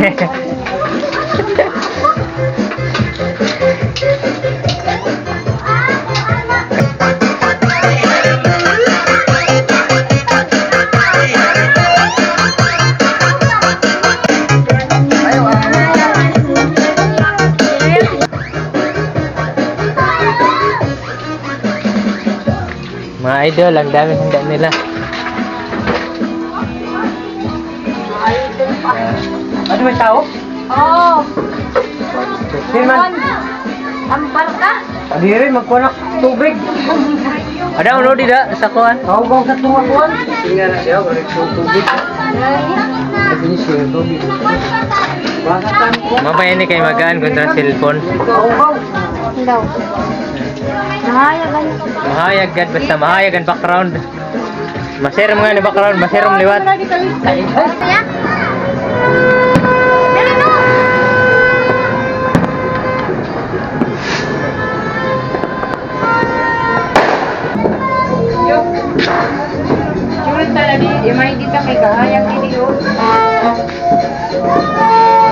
Mga idol, ang dami handa nila. Ano may tao? Oo. Hindi man. Ampar ka. Adiri, magkuha ng tubig. Ada uno di da sa kuan. Tawag sa tumakuan. Tingnan na siya, balik sa tubig. Ini siya, tubig. Bakatan ko. Mamaya ni kay magaan kontra cellphone. Tawag. Daw. Nahayagan. Mahayag gad basta mahayag ang background. Maserom nga ni background, maserom liwat. Kaya? Curut talaga, may dito kay kahayang video.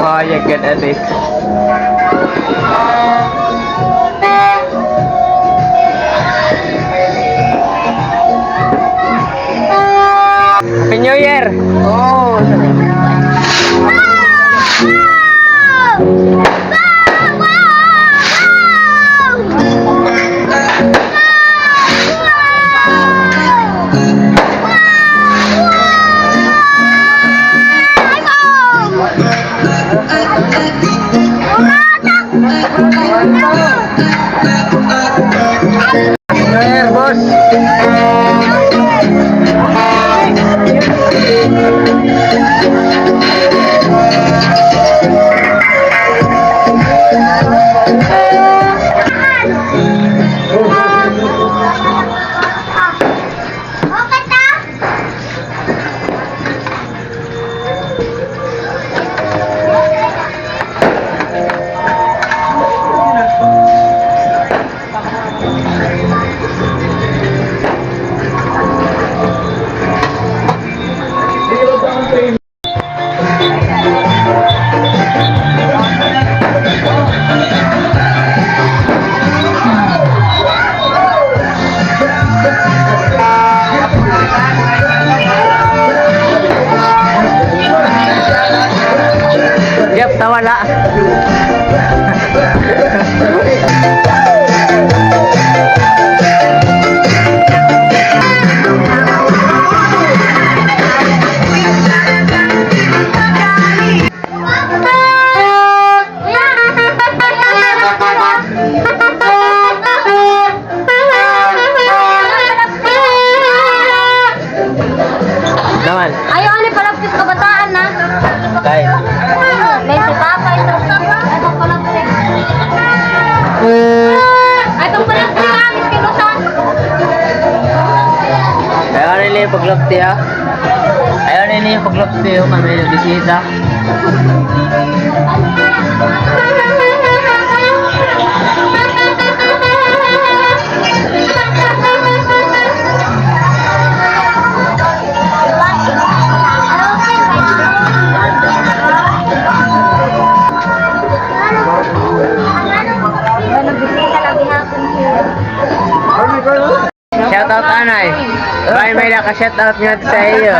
Mahayag gad ate. Happy New Year! Oh. Year, boss! Yep, tawala. Naman. Ayaw, ano palapit kabataan na? Kay. May si Papa, itong palapit. Itong palapit namin, kinusan. Ayaw nila yung paglapti ha. Ayaw nila yung paglapti yung kami yung bisita. Shout out anay. Bye, may naka-shout out nga sa iyo.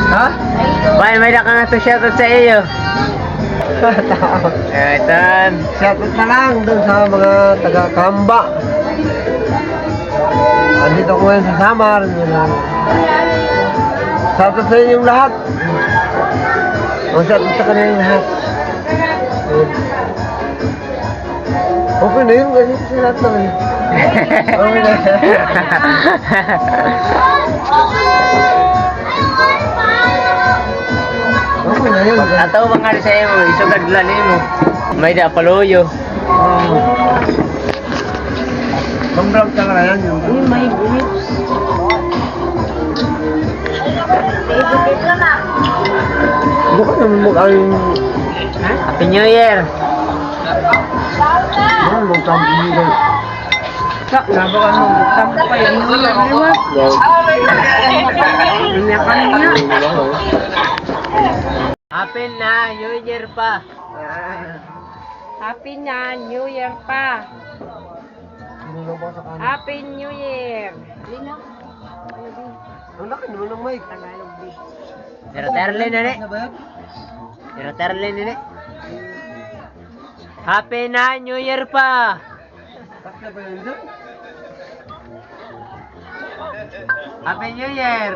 Ha? Bye, may naka-shout out sa iyo. Etan. Shoutout na lang doon sa mga taga-Kamba. Andito ko ngayon sa Samar. Shoutout sa inyong lahat. Shoutout sa kanilang lahat. Okay na yun, ganito sa lahat naman. Okay na. Okay na yun. Ataw mga sa iyo, isugad lali mo. May da paluyo. Pang-vlog talaga yan yun. May grips. Bukan naman mukhang... Happy New Year! Ano, magkampi nyo. Nabakan mo, tampo pa yun. Ano yan? Happy na New Year pa. Happy na New Year pa. Sinulong ko sa kanan. Happy New Year. Ang laki naman ng mic. Tagalog di. Pero Terlin na ni. Ano ba yan? Pero Terlin na ni. Happy na New Year pa. Tatlo ba yun doon? Happy New Year.